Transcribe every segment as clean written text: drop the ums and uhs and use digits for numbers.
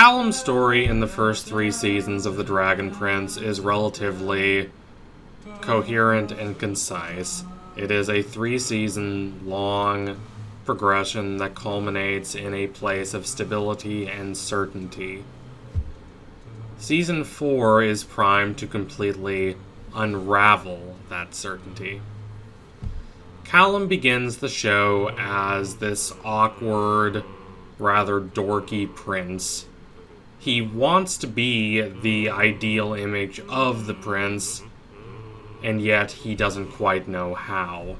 Callum's story in the first 3 seasons of The Dragon Prince is relatively coherent and concise. It is a 3-season long progression that culminates in a place of stability and certainty. Season 4 is primed to completely unravel that certainty. Callum begins the show as this awkward, rather dorky prince. He wants to be the ideal image of the prince, and yet he doesn't quite know how.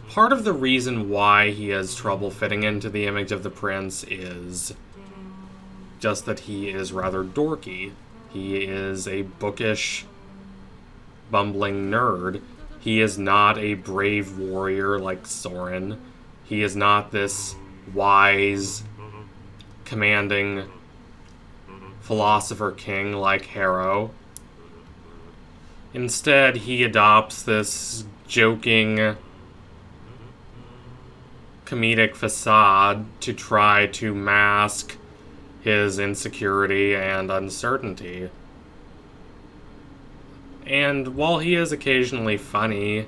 Part of the reason why he has trouble fitting into the image of the prince is just that he is rather dorky. He is a bookish, bumbling nerd. He is not a brave warrior like Soren. He is not this wise, commanding philosopher king like Harrow. Instead, he adopts this joking, comedic facade to try to mask his insecurity and uncertainty. And while he is occasionally funny,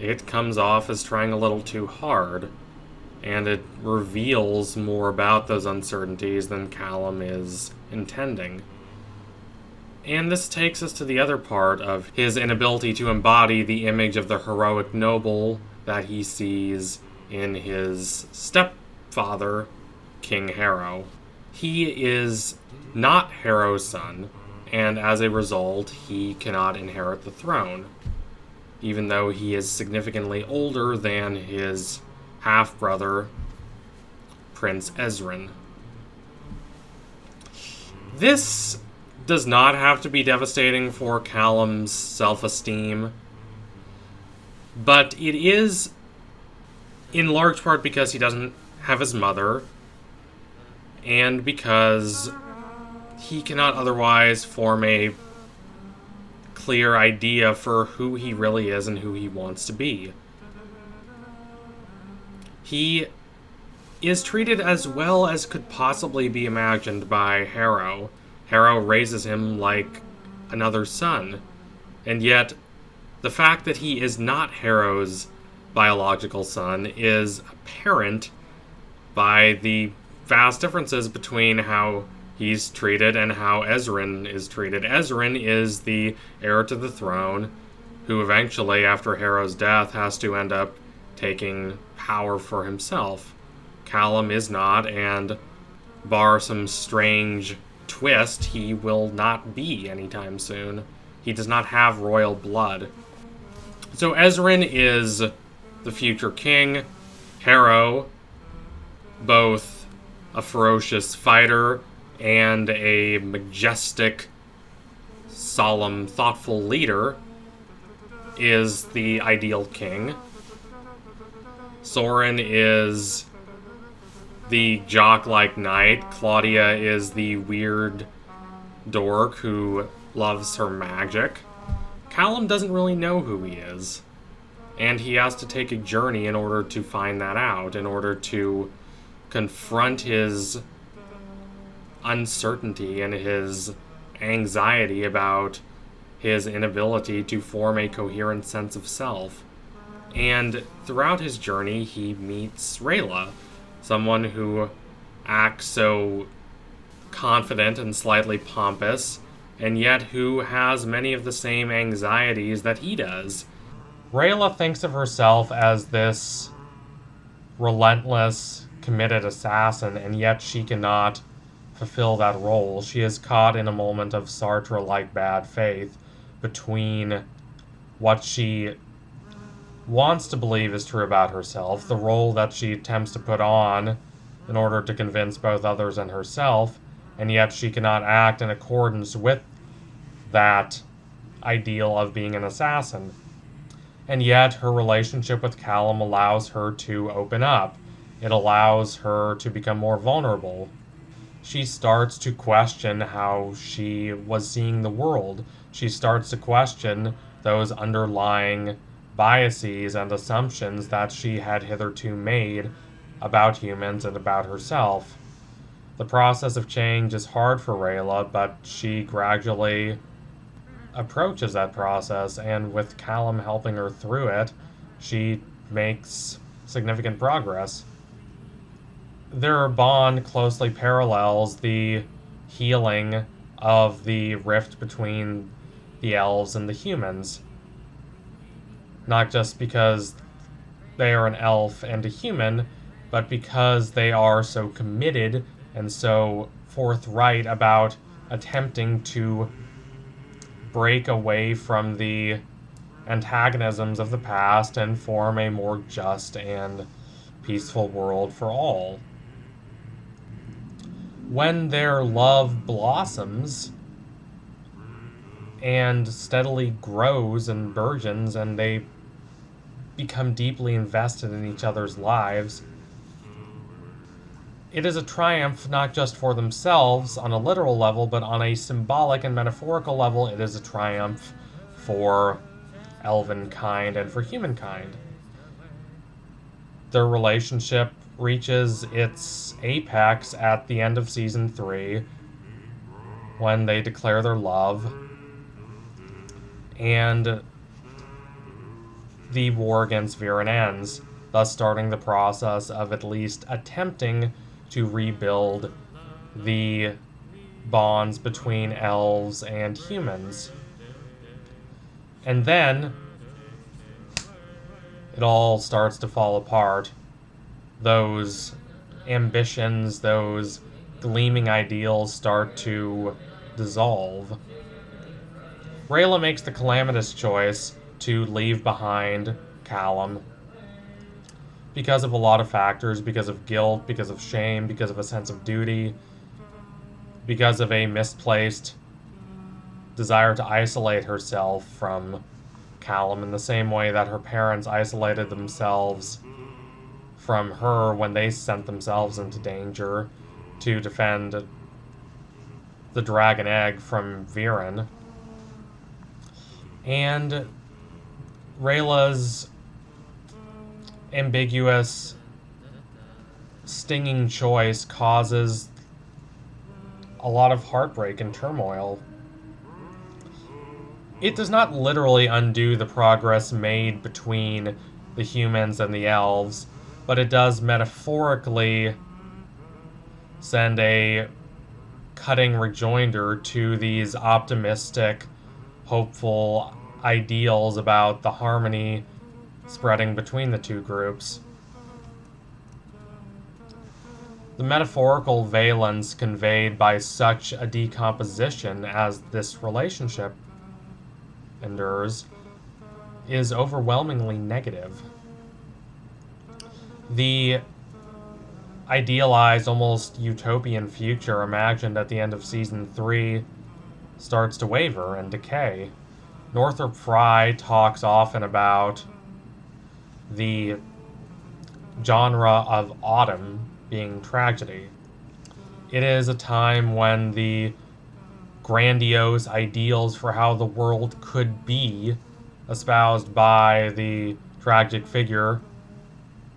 it comes off as trying a little too hard, and it reveals more about those uncertainties than Callum is intending. And this takes us to the other part of his inability to embody the image of the heroic noble that he sees in his stepfather, King Harrow. He is not Harrow's son, and as a result, he cannot inherit the throne, even though he is significantly older than his half-brother, Prince Ezrin. This does not have to be devastating for Callum's self-esteem, but it is in large part because he doesn't have his mother, and because he cannot otherwise form a clear idea for who he really is and who he wants to be. He is treated as well as could possibly be imagined by Harrow. Harrow raises him like another son, and yet the fact that he is not Harrow's biological son is apparent by the vast differences between how he's treated and how Ezrin is treated. Ezrin is the heir to the throne, who eventually, after Harrow's death, has to end up taking power for himself. Callum is not, and bar some strange twist, he will not be anytime soon. He does not have royal blood. So Ezrin is the future king. Harrow, both a ferocious fighter and a majestic, solemn, thoughtful leader, is the ideal king. Soren is the jock-like knight. Claudia is the weird dork who loves her magic. Callum doesn't really know who he is, and he has to take a journey in order to find that out, in order to confront his uncertainty and his anxiety about his inability to form a coherent sense of self. And throughout his journey, he meets Rayla, someone who acts so confident and slightly pompous, and yet who has many of the same anxieties that he does. Rayla thinks of herself as this relentless, committed assassin, and yet she cannot fulfill that role. She is caught in a moment of Sartre-like bad faith between what she wants to believe is true about herself, the role that she attempts to put on in order to convince both others and herself, and yet she cannot act in accordance with that ideal of being an assassin. And yet her relationship with Callum allows her to open up. It allows her to become more vulnerable. She starts to question how she was seeing the world. She starts to question those underlying biases and assumptions that she had hitherto made about humans and about herself. The process of change is hard for Rayla, but she gradually approaches that process, and with Callum helping her through it, she makes significant progress. Their bond closely parallels the healing of the rift between the elves and the humans. Not just because they are an elf and a human, but because they are so committed and so forthright about attempting to break away from the antagonisms of the past and form a more just and peaceful world for all. When their love blossoms and steadily grows and burgeons, and they become deeply invested in each other's lives, it is a triumph not just for themselves on a literal level, but on a symbolic and metaphorical level, it is a triumph for elven kind and for humankind. Their relationship reaches its apex at the end of season 3 when they declare their love, and the war against Viren ends, thus starting the process of at least attempting to rebuild the bonds between elves and humans. And then it all starts to fall apart. Those ambitions, those gleaming ideals start to dissolve. Rayla makes the calamitous choice to leave behind Callum because of a lot of factors, because of guilt, because of shame, because of a sense of duty, because of a misplaced desire to isolate herself from Callum in the same way that her parents isolated themselves from her when they sent themselves into danger to defend the dragon egg from Viren. And Rayla's ambiguous, stinging choice causes a lot of heartbreak and turmoil. It does not literally undo the progress made between the humans and the elves, but it does metaphorically send a cutting rejoinder to these optimistic, hopeful ideals about the harmony spreading between the two groups. The metaphorical valence conveyed by such a decomposition as this relationship endures is overwhelmingly negative. The idealized, almost utopian future imagined at the end of season 3 starts to waver and decay. Northrop Frye talks often about the genre of autumn being tragedy. It is a time when the grandiose ideals for how the world could be, espoused by the tragic figure,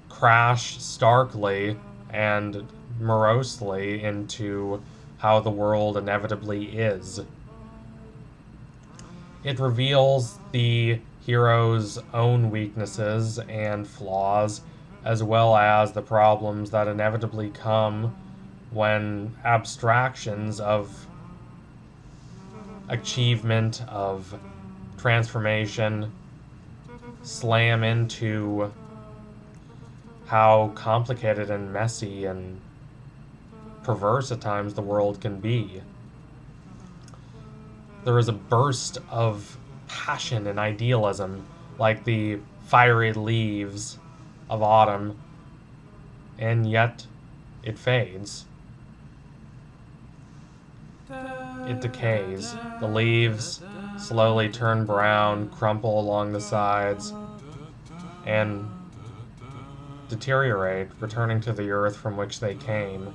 crash starkly and morosely into how the world inevitably is. It reveals the hero's own weaknesses and flaws, as well as the problems that inevitably come when abstractions of achievement, of transformation, slam into how complicated and messy and perverse at times the world can be. There is a burst of passion and idealism, like the fiery leaves of autumn, and yet it fades. It decays. The leaves slowly turn brown, crumple along the sides, and deteriorate, returning to the earth from which they came.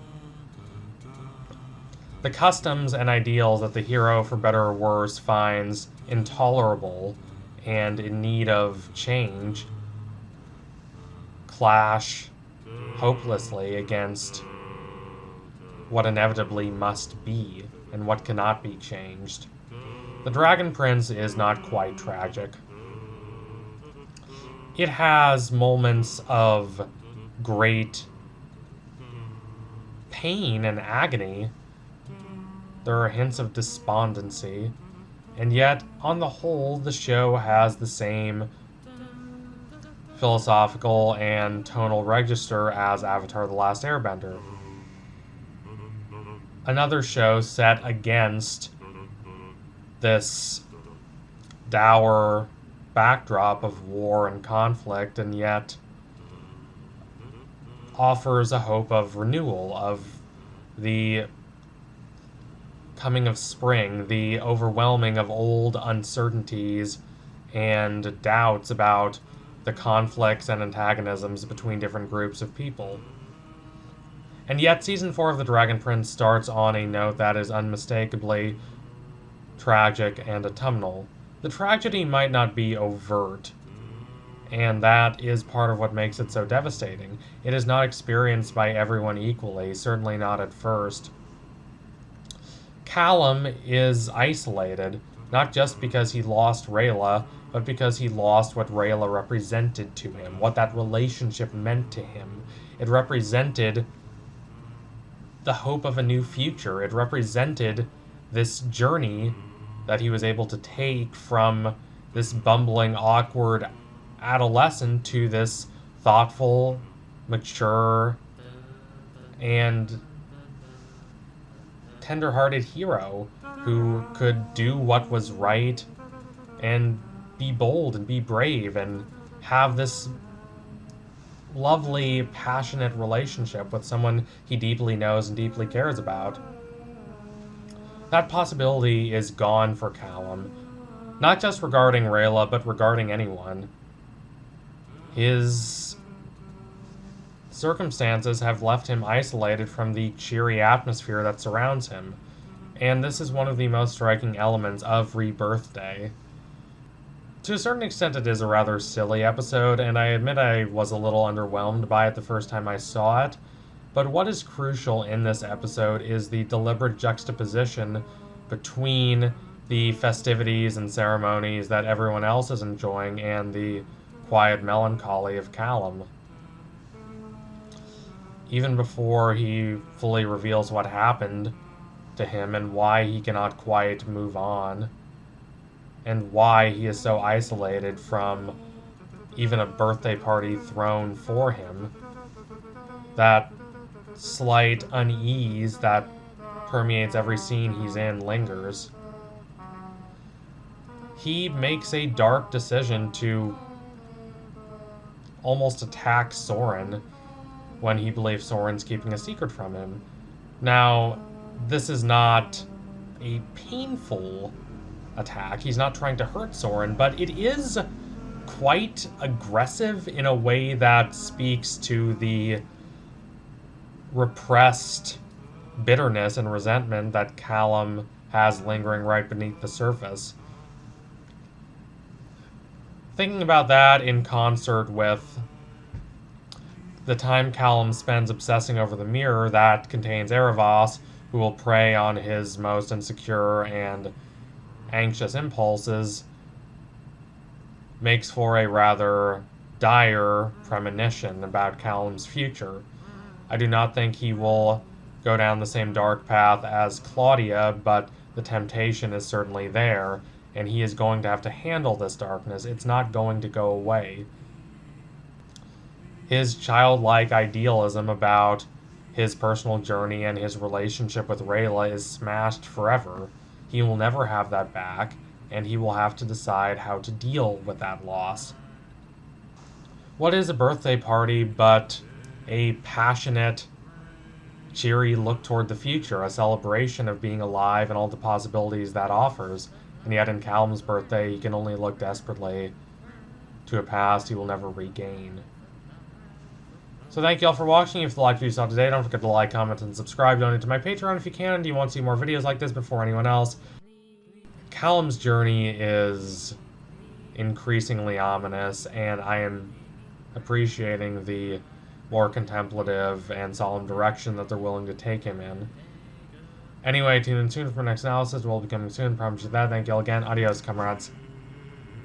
The customs and ideals that the hero, for better or worse, finds intolerable and in need of change clash hopelessly against what inevitably must be and what cannot be changed. The Dragon Prince is not quite tragic. It has moments of great pain and agony. There are hints of despondency, and yet, on the whole, the show has the same philosophical and tonal register as Avatar: The Last Airbender. Another show set against this dour backdrop of war and conflict, and yet offers a hope of renewal, of the coming of spring, the overwhelming of old uncertainties and doubts about the conflicts and antagonisms between different groups of people. And yet, Season 4 of The Dragon Prince starts on a note that is unmistakably tragic and autumnal. The tragedy might not be overt, and that is part of what makes it so devastating. It is not experienced by everyone equally, certainly not at first. Callum is isolated, not just because he lost Rayla, but because he lost what Rayla represented to him, what that relationship meant to him. It represented the hope of a new future. It represented this journey that he was able to take from this bumbling, awkward adolescent to this thoughtful, mature, and tender-hearted hero who could do what was right and be bold and be brave and have this lovely, passionate relationship with someone he deeply knows and deeply cares about. That possibility is gone for Callum, not just regarding Rayla, but regarding anyone. His circumstances have left him isolated from the cheery atmosphere that surrounds him, and this is one of the most striking elements of Rebirthday. To a certain extent, it is a rather silly episode, and I admit I was a little underwhelmed by it the first time I saw it, but what is crucial in this episode is the deliberate juxtaposition between the festivities and ceremonies that everyone else is enjoying and the quiet melancholy of Callum. Even before he fully reveals what happened to him and why he cannot quite move on, and why he is so isolated from even a birthday party thrown for him, that slight unease that permeates every scene he's in lingers. He makes a dark decision to almost attack Soren when he believes Soren's keeping a secret from him. Now, this is not a painful attack. He's not trying to hurt Soren, but it is quite aggressive in a way that speaks to the repressed bitterness and resentment that Callum has lingering right beneath the surface. Thinking about that in concert with the time Callum spends obsessing over the mirror that contains Erebos, who will prey on his most insecure and anxious impulses, makes for a rather dire premonition about Callum's future. I do not think he will go down the same dark path as Claudia, but the temptation is certainly there, and he is going to have to handle this darkness. It's not going to go away. His childlike idealism about his personal journey and his relationship with Rayla is smashed forever. He will never have that back, and he will have to decide how to deal with that loss. What is a birthday party but a passionate, cheery look toward the future, a celebration of being alive and all the possibilities that offers? And yet in Callum's birthday, he can only look desperately to a past he will never regain. So thank you all for watching. If you liked what you saw today, don't forget to like, comment, and subscribe. Donate to my Patreon if you can, and you want to see more videos like this before anyone else. Callum's journey is increasingly ominous, and I am appreciating the more contemplative and solemn direction that they're willing to take him in. Anyway, tune in soon for next analysis. We'll be coming soon. Promise you that. Thank you all again. Adios, comrades.